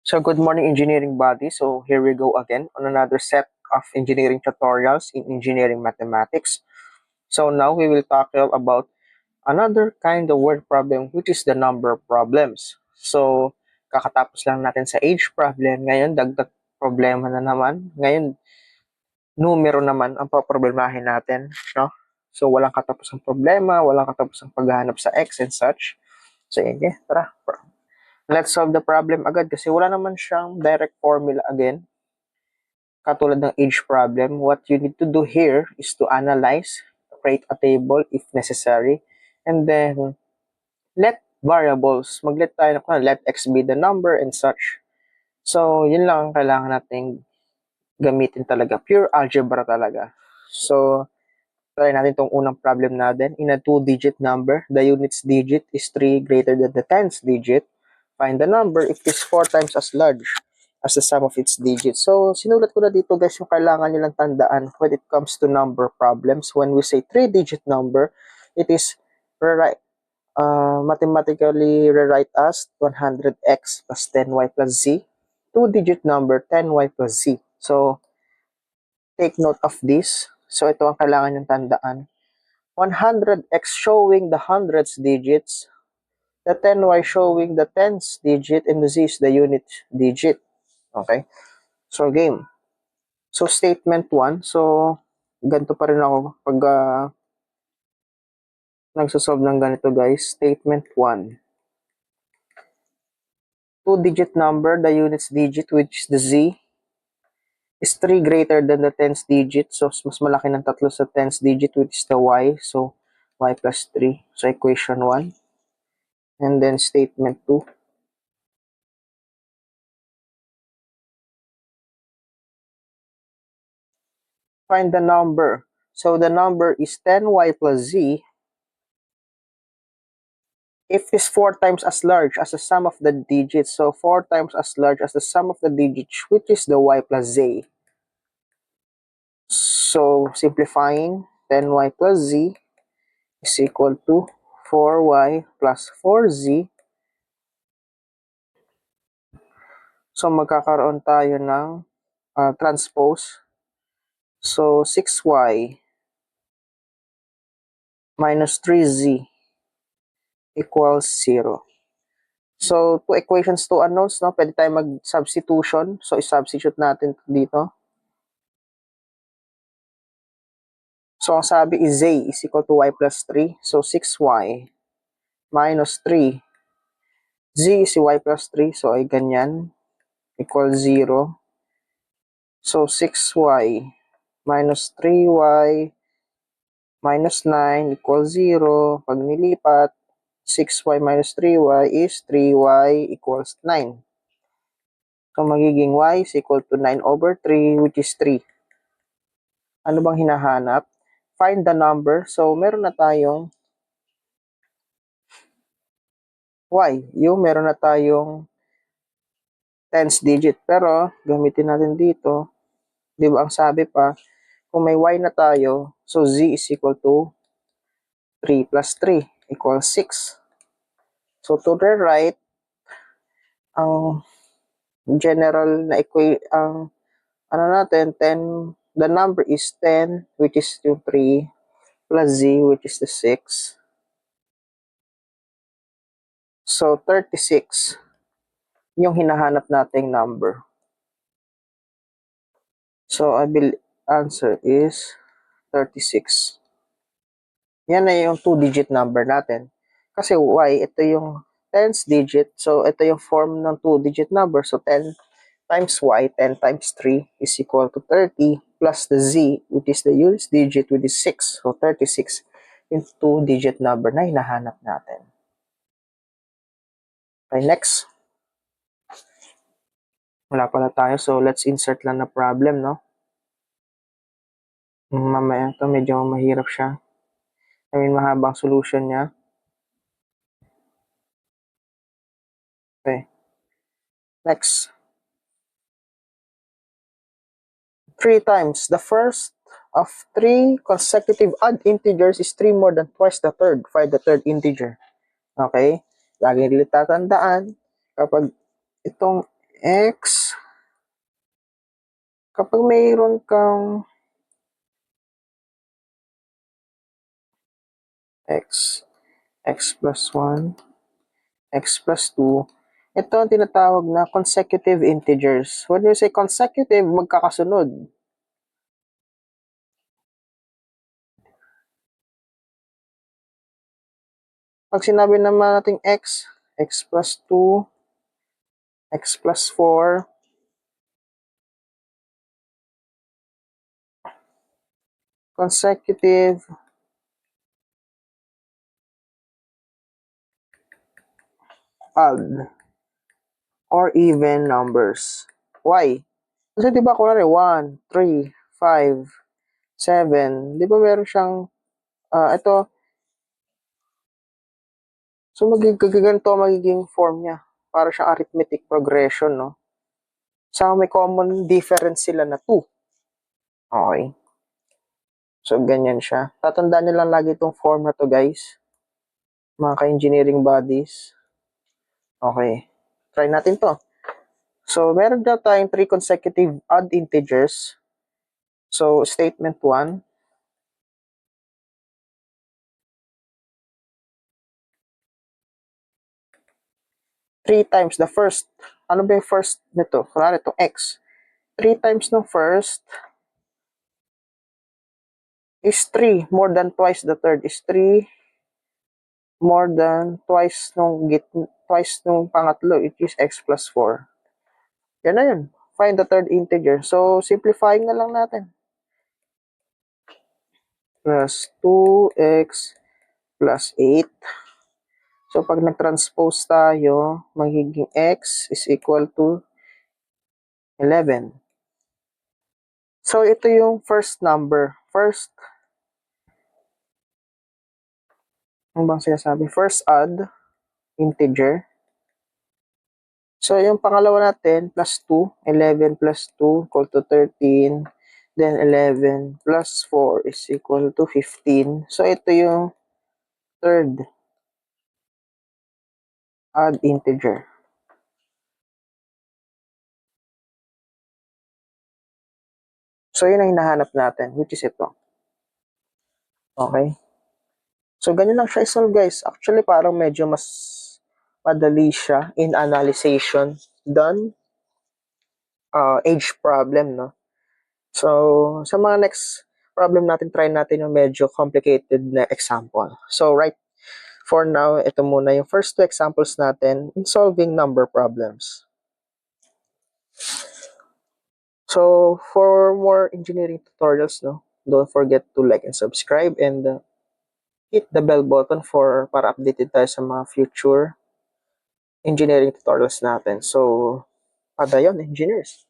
So good morning engineering buddy. So here we go again on another set of engineering tutorials in engineering mathematics. So now we will tackle about another kind of word problem which is the number problems. So kakatapos lang natin sa age problem, ngayon dagdag problema na naman. Ngayon numero naman ang paproblemahin natin, no? So walang katapusang problema, walang katapusang paghahanap sa x and such. So yun, tara. Let's solve the problem agad kasi wala naman siyang direct formula again. Katulad ng age problem, what you need to do here is to analyze, create a table if necessary, and then let variables, mag-let tayo na let x be the number and such. So, yun lang ang kailangan nating gamitin talaga. Pure algebra talaga. So, try natin itong unang problem natin. In a 2-digit number, the units digit is 3 greater than the tens digit. Find the number if it is 4 times as large as the sum of its digits. So, sinulat ko na dito guys yung kailangan nyo lang tandaan when it comes to number problems. When we say 3-digit number, it is mathematically rewrite as 100x plus 10y plus z. 2-digit number, 10y plus z. So, take note of this. So, ito ang kailangan yung tandaan. 100x showing the hundreds digits, the 10y showing the tens digit, and the z is the unit digit. Okay? So, game. So, statement 1. So, ganito pa rin ako pag nagsasolve ng ganito guys. Statement 1. 2-digit number, the units digit, which is the z, is 3 greater than the tens digit. So, mas malaki ng tatlo sa tens digit, which is the y. So, y plus 3. So, equation 1. And then, statement 2. Find the number. So, the number is 10y plus z if it is 4 times as large as the sum of the digits. So, 4 times as large as the sum of the digits, which is the y plus z. So, simplifying, 10y plus z is equal to 4y plus 4z. So, magkakaroon tayo ng transpose. So, 6y minus 3z equals 0. So, 2 equations, 2 unknowns, no? Pwede tayo mag-substitution. So, i-substitute natin dito. So, ang sabi is z is equal to y plus 3. So, 6y minus 3. Z is y plus 3. So, ay ganyan. Equal 0. So, 6y minus 3y minus 9 equals 0. Pag nilipat, 6y minus 3y is 3y equals 9. So, magiging y is equal to 9 over 3, which is 3. Ano bang hinahanap? Find the number. So, meron na tayong y. Yung meron na tayong tens digit. Pero, gamitin natin dito. Di ba ang sabi pa, kung may y na tayo, so z is equal to 3 plus 3 equals 6. So, to the right, ang general na ang ano natin, 10, the number is 10, which is yung 3, plus z, which is the 6. So, 36, yung hinahanap nating number. So, I will answer is 36. Yan na yung 2-digit number natin. Kasi y, ito yung tens digit. So, ito yung form ng 2-digit number. So, 10 times y, 10 times 3 is equal to 30 plus the z, which is the units digit, which is 6. So, 36 yung 2-digit number na hinahanap natin. Okay, next. Wala pa na tayo. So, let's insert lang na problem, no? Mamaya ito, medyo mahirap siya. I mean, mahabang solution niya. Okay. Next. 3 times. The first of 3 consecutive odd integers is 3 more than twice the third. Find the third integer. Okay? Lagi nila tatandaan, kapag itong x. Kapag mayroon kang x, x plus 1, x plus 2, ito ang tinatawag na consecutive integers. When you say consecutive, magkakasunod. Pag sinabi naman natin x, x plus 2, x plus 4, consecutive odd or even numbers. Why? Kasi di ba kunwari 1, 3, 5, 7, di ba meron siyang ito, so ganito magiging form niya. Para siyang arithmetic progression, no? Sa may common difference sila na 2. Okay. So, ganyan siya. Tatandaan niyo lang lagi itong form na to, guys. Mga ka-engineering bodies. Okay. Try natin to. So, meron daw tayong 3 consecutive odd integers. So, statement 1. Three times the first. Ano ba yung first nito? Kunwari itong x. 3 times ng first is 3. More than twice the third is 3. More than twice nung pangatlo, it is x plus 4. Yan na yun. Find the third integer. So, simplifying na lang natin. Plus 2x plus 8. So, pag nag-transpose tayo, magiging x is equal to 11. So, ito yung first number. First, ano bang sinasabi? First odd integer. So, yung pangalawa natin, plus 2. 11 plus 2 equal to 13. Then, 11 plus 4 is equal to 15. So, ito yung third odd integer. So, yun ang hinahanap natin, which is ito. Okay? So, ganyan lang siya isolve, guys. Actually, parang medyo mas madali siya in analyzation than age problem, no? So, sa mga next problem natin, try natin yung medyo complicated na example. So, right for now, ito muna yung first 2 examples natin in solving number problems. So, for more engineering tutorials, no, don't forget to like and subscribe and hit the bell button para updated tayo sa mga future engineering tutorials natin. So, padayon, engineers.